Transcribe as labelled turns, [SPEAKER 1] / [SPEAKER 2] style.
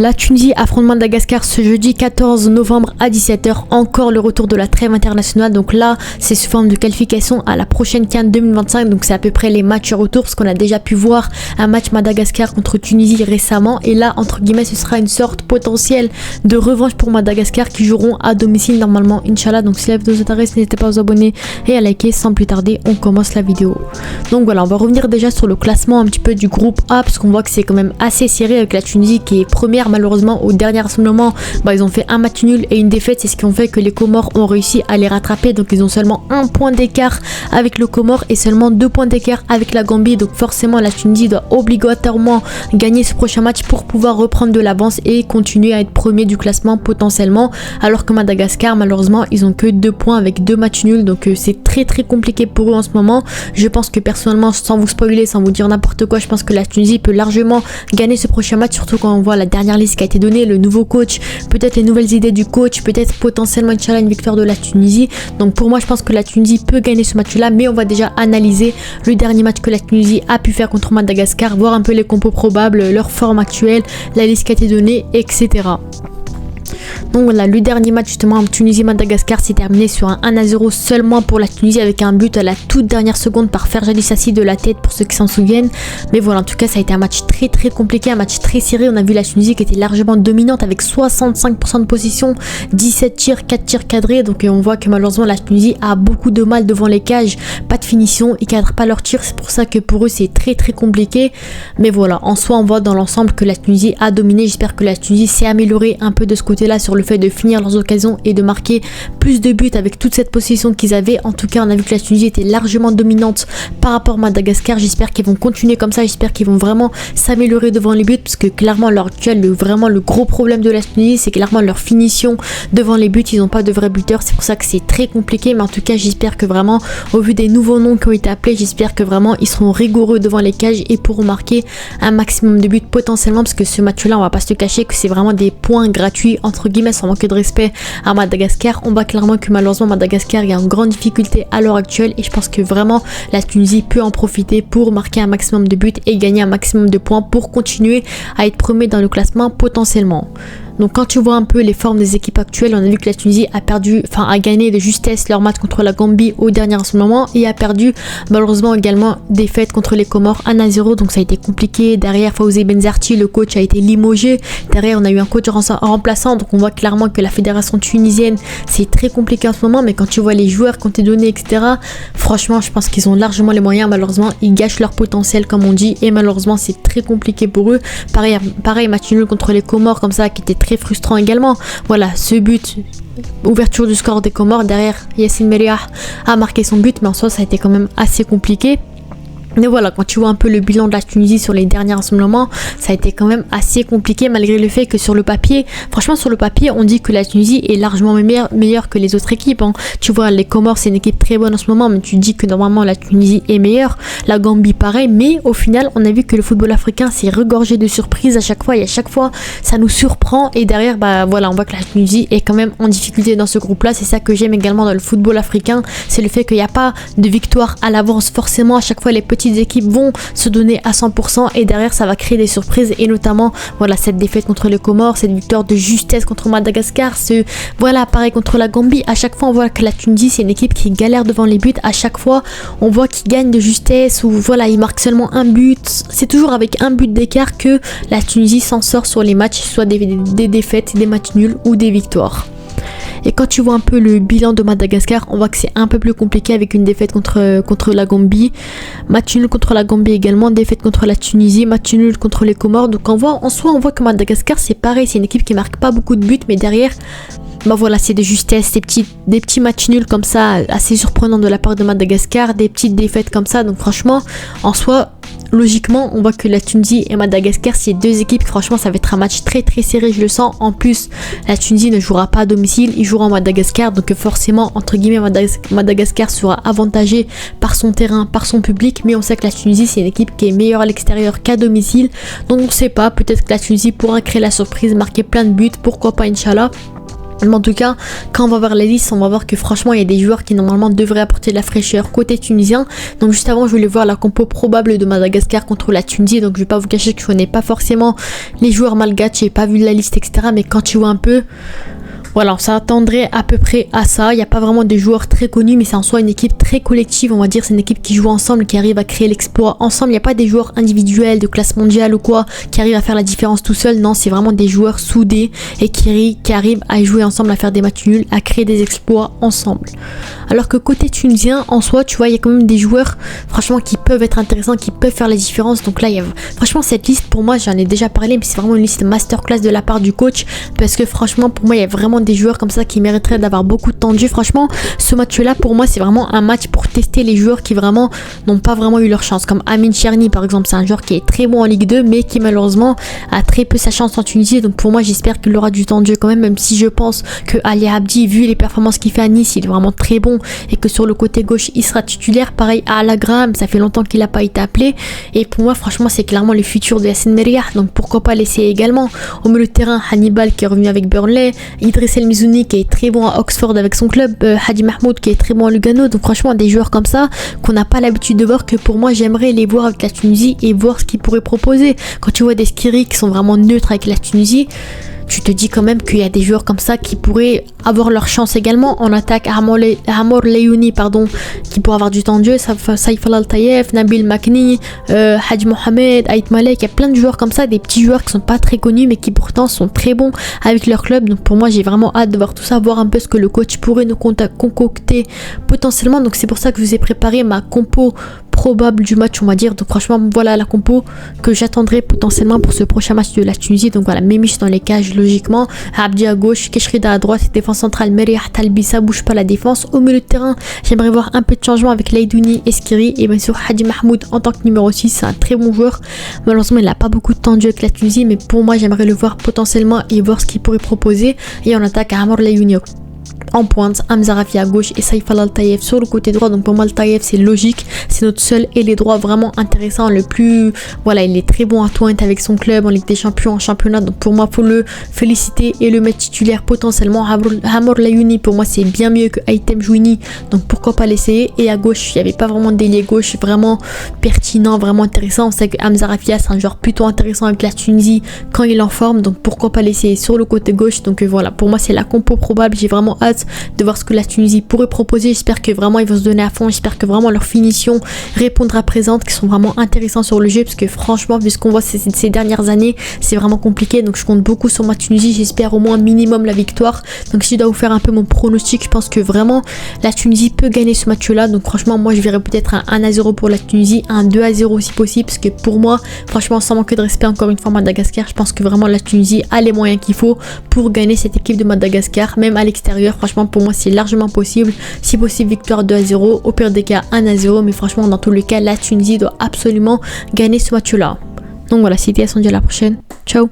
[SPEAKER 1] La Tunisie affronte Madagascar ce jeudi 14 novembre à 17h. Encore le retour de la trêve internationale. Donc là, c'est sous forme de qualification à la prochaine CAN 2025. Donc c'est à peu près les matchs retour. Parce qu'on a déjà pu voir un match Madagascar contre Tunisie récemment. Et là, entre guillemets, ce sera une sorte potentielle de revanche pour Madagascar qui joueront à domicile normalement, Inch'Allah. Donc si la vidéo vous intéresse, n'hésitez pas à vous abonner et à liker. Sans plus tarder, on commence la vidéo. Donc voilà, on va revenir déjà sur le classement un petit peu du groupe A. Parce qu'on voit que c'est quand même assez serré avec la Tunisie qui est première. Malheureusement au dernier rassemblement ils ont fait un match nul et une défaite, c'est ce qui ont fait que les Comores ont réussi à les rattraper. Donc ils ont seulement un point d'écart avec le Comore et seulement 2 points d'écart avec la Gambie. Donc forcément la Tunisie doit obligatoirement gagner ce prochain match pour pouvoir reprendre de l'avance et continuer à être premier du classement potentiellement, alors que Madagascar malheureusement ils ont que 2 points avec 2 matchs nuls. Donc c'est très compliqué pour eux en ce moment. Je pense que personnellement, sans vous spoiler, sans vous dire n'importe quoi, je pense que la Tunisie peut largement gagner ce prochain match, surtout quand on voit la dernière liste qui a été donnée, le nouveau coach, peut-être les nouvelles idées du coach, peut-être potentiellement Inch'Allah une victoire de la Tunisie. Donc pour moi je pense que la Tunisie peut gagner ce match là, mais on va déjà analyser le dernier match que la Tunisie a pu faire contre Madagascar, voir un peu les compos probables, leur forme actuelle, la liste qui a été donnée, etc. Donc voilà, le dernier match justement en Tunisie-Madagascar s'est terminé sur un 1-0 seulement pour la Tunisie, avec un but à la toute dernière seconde par Ferjali Sassi de la tête pour ceux qui s'en souviennent. Mais voilà, en tout cas ça a été un match très compliqué, un match très serré. On a vu la Tunisie qui était largement dominante avec 65% de possession, 17 tirs, 4 tirs cadrés. Donc on voit que malheureusement la Tunisie a beaucoup de mal devant les cages, pas de finition, ils cadrent pas leurs tirs, c'est pour ça que pour eux c'est très compliqué. Mais voilà, en soi on voit dans l'ensemble que la Tunisie a dominé. J'espère que la Tunisie s'est améliorée un peu de ce côté là sur le fait de finir leurs occasions et de marquer plus de buts avec toute cette possession qu'ils avaient. En tout cas on a vu que la Tunisie était largement dominante par rapport à Madagascar. J'espère qu'ils vont continuer comme ça, j'espère qu'ils vont vraiment s'améliorer devant les buts, parce que clairement leur actuel, vraiment le gros problème de la Tunisie, c'est clairement leur finition devant les buts. Ils n'ont pas de vrais buteurs, c'est pour ça que c'est très compliqué. Mais en tout cas j'espère que vraiment, au vu des nouveaux noms qui ont été appelés, j'espère que vraiment ils seront rigoureux devant les cages et pourront marquer un maximum de buts potentiellement, parce que ce match là on va pas se cacher que c'est vraiment des points gratuits entre guillemets, sans manquer de respect à Madagascar. On voit clairement que malheureusement Madagascar est en grande difficulté à l'heure actuelle, et je pense que vraiment la Tunisie peut en profiter pour marquer un maximum de buts et gagner un maximum de points pour continuer à être premier dans le classement potentiellement. Donc quand tu vois un peu les formes des équipes actuelles, on a vu que la Tunisie a gagné de justesse leur match contre la Gambie au dernier moment et a perdu malheureusement également défaite contre les Comores 1-0. Donc ça a été compliqué. Derrière Fawzi Benzarti, le coach, a été limogé. Derrière on a eu un coach remplaçant, donc on voit clairement que la fédération tunisienne c'est très compliqué en ce moment. Mais quand tu vois les joueurs qui ont été donnés, etc., franchement je pense qu'ils ont largement les moyens. Malheureusement ils gâchent leur potentiel comme on dit, et malheureusement c'est très compliqué pour eux. Pareil match nul contre les Comores comme ça qui était très frustrant également. Voilà, ce but, ouverture du score des Comores, derrière Yassine Meriah a marqué son but, mais en soi ça a été quand même assez compliqué. Mais voilà, quand tu vois un peu le bilan de la Tunisie sur les derniers rassemblements, ça a été quand même assez compliqué, malgré le fait que sur le papier, franchement sur le papier, on dit que la Tunisie est largement meilleure que les autres équipes. Tu vois, les Comores c'est une équipe très bonne en ce moment, mais tu dis que normalement la Tunisie est meilleure, la Gambie pareil, mais au final on a vu que le football africain s'est regorgé de surprises à chaque fois, et à chaque fois ça nous surprend, et derrière voilà, on voit que la Tunisie est quand même en difficulté dans ce groupe là. C'est ça que j'aime également dans le football africain, c'est le fait qu'il n'y a pas de victoire à l'avance forcément. À chaque fois les petites équipes vont se donner à 100% et derrière ça va créer des surprises, et notamment voilà cette défaite contre les Comores, cette victoire de justesse contre Madagascar, voilà pareil contre la Gambie. À chaque fois on voit que la Tunisie c'est une équipe qui galère devant les buts. À chaque fois on voit qu'ils gagnent de justesse, ou voilà ils marquent seulement un but. C'est toujours avec un but d'écart que la Tunisie s'en sort sur les matchs, soit des défaites, des matchs nuls ou des victoires. Et quand tu vois un peu le bilan de Madagascar, on voit que c'est un peu plus compliqué, avec une défaite contre la Gambie, match nul contre la Gambie également, défaite contre la Tunisie, match nul contre les Comores. Donc en soi on voit que Madagascar c'est pareil, c'est une équipe qui marque pas beaucoup de buts, mais derrière voilà, c'est de justesse, des petits matchs nuls comme ça, assez surprenants de la part de Madagascar, des petites défaites comme ça. Donc franchement en soi logiquement on voit que la Tunisie et Madagascar c'est deux équipes, franchement ça va être un match très serré, je le sens. En plus la Tunisie ne jouera pas à domicile, ils joueront à Madagascar, donc forcément entre guillemets Madagascar sera avantagé par son terrain, par son public, mais on sait que la Tunisie c'est une équipe qui est meilleure à l'extérieur qu'à domicile. Donc on sait pas, peut-être que la Tunisie pourra créer la surprise, marquer plein de buts, pourquoi pas, Inch'Allah. Mais en tout cas, quand on va voir la liste, on va voir que franchement il y a des joueurs qui normalement devraient apporter de la fraîcheur côté tunisien. Donc juste avant, je voulais voir la compo probable de Madagascar contre la Tunisie. Donc je vais pas vous cacher que je connais pas forcément les joueurs malgaches, j'ai pas vu la liste, etc. Mais quand tu vois un peu, voilà, on s'attendrait à peu près à ça. Il n'y a pas vraiment des joueurs très connus, mais c'est en soi une équipe très collective, on va dire. C'est une équipe qui joue ensemble, qui arrive à créer l'exploit ensemble. Il n'y a pas des joueurs individuels de classe mondiale ou quoi, qui arrivent à faire la différence tout seul. Non, c'est vraiment des joueurs soudés et qui arrivent à jouer ensemble, à faire des matchs nuls, à créer des exploits ensemble. Alors que côté tunisien, en soi, tu vois, il y a quand même des joueurs, franchement, qui peuvent être intéressants, qui peuvent faire la différence. Donc là, franchement, cette liste, pour moi, j'en ai déjà parlé, mais c'est vraiment une liste masterclass de la part du coach. Parce que franchement, pour moi, il y a vraiment des joueurs comme ça qui mériteraient d'avoir beaucoup de temps de jeu. Franchement, ce match-là, pour moi, c'est vraiment un match pour tester les joueurs qui vraiment n'ont pas vraiment eu leur chance. Comme Amin Cherni, par exemple, c'est un joueur qui est très bon en Ligue 2, mais qui malheureusement a très peu sa chance en Tunisie. Donc pour moi, j'espère qu'il aura du temps de jeu quand même si je pense que Ali Abdi, vu les performances qu'il fait à Nice, il est vraiment très bon et que sur le côté gauche, il sera titulaire. Pareil à Alagram, ça fait longtemps qu'il n'a pas été appelé. Et pour moi, franchement, c'est clairement le futur de Yassine Merriah. Donc pourquoi pas l'essayer également. Au milieu de terrain, Hannibal qui est revenu avec Burnley, Idriss El Mizouni qui est très bon à Oxford avec son club, Hadi Mahmoud qui est très bon à Lugano. Donc franchement, des joueurs comme ça qu'on n'a pas l'habitude de voir, que pour moi, j'aimerais les voir avec la Tunisie et voir ce qu'ils pourraient proposer. Quand tu vois des Skiri qui sont vraiment neutres avec la Tunisie, tu te dis quand même qu'il y a des joueurs comme ça qui pourraient avoir leur chance également. En attaque, Hamor Leyouni, qui pourrait avoir du temps de jeu, Saïf Al-Taïef, Nabil Makni, Hadj Mohamed, Aït Malek. Il y a plein de joueurs comme ça, des petits joueurs qui sont pas très connus mais qui pourtant sont très bons avec leur club. Donc pour moi, j'ai vraiment hâte de voir tout ça, voir un peu ce que le coach pourrait nous concocter potentiellement. Donc c'est pour ça que je vous ai préparé ma compo probable du match, on va dire. Donc franchement, voilà la compo que j'attendrai potentiellement pour ce prochain match de la Tunisie. Donc voilà, Mémich dans les cages logiquement, Abdi à gauche, Keshrida à droite, défense centrale, Merriah, Talbi, ça bouge pas la défense. Au milieu de terrain, j'aimerais voir un peu de changement avec Leidouni et Skiri, et bien sûr Hadi Mahmoud en tant que numéro 6, c'est un très bon joueur. Malheureusement, il n'a pas beaucoup de temps de jeu avec la Tunisie, mais pour moi, j'aimerais le voir potentiellement et voir ce qu'il pourrait proposer. Et on attaque à Hamor Leyouni en pointe, Hamza Rafi à gauche et Saïf Al-Taïef sur le côté droit. Donc pour moi, Al-Taïef c'est logique, c'est notre seul ailier droit vraiment intéressant, le plus, voilà, il est très bon à Twente avec son club en Ligue des Champions, en championnat. Donc pour moi, faut le féliciter et le mettre titulaire potentiellement. Hamor Leyouni, pour moi c'est bien mieux que Aitem Jouini, donc pourquoi pas l'essayer. Et à gauche, il n'y avait pas vraiment d'ailier gauche vraiment pertinent, vraiment intéressant. On sait que Hamza Rafi c'est un joueur plutôt intéressant avec la Tunisie quand il est en forme, donc pourquoi pas l'essayer sur le côté gauche. Donc voilà, pour moi c'est la compo probable, j'ai vraiment hâte de voir ce que la Tunisie pourrait proposer. J'espère que vraiment ils vont se donner à fond, j'espère que vraiment leur finition répondra présente, qui sont vraiment intéressants sur le jeu, parce que franchement, vu ce qu'on voit ces dernières années, c'est vraiment compliqué. Donc je compte beaucoup sur ma Tunisie, j'espère au moins minimum la victoire. Donc si je dois vous faire un peu mon pronostic, je pense que vraiment la Tunisie peut gagner ce match là. Donc franchement, moi je verrais peut-être un 1-0 pour la Tunisie, un 2-0 si possible, parce que pour moi, franchement, sans manquer de respect encore une fois Madagascar, je pense que vraiment la Tunisie a les moyens qu'il faut pour gagner cette équipe de Madagascar, même à l'extérieur. Franchement, pour moi c'est largement possible. Si possible, victoire 2-0, au pire des cas 1-0, mais franchement dans tous les cas la Tunisie doit absolument gagner ce match là. Donc voilà, c'était Assange, à la prochaine, ciao.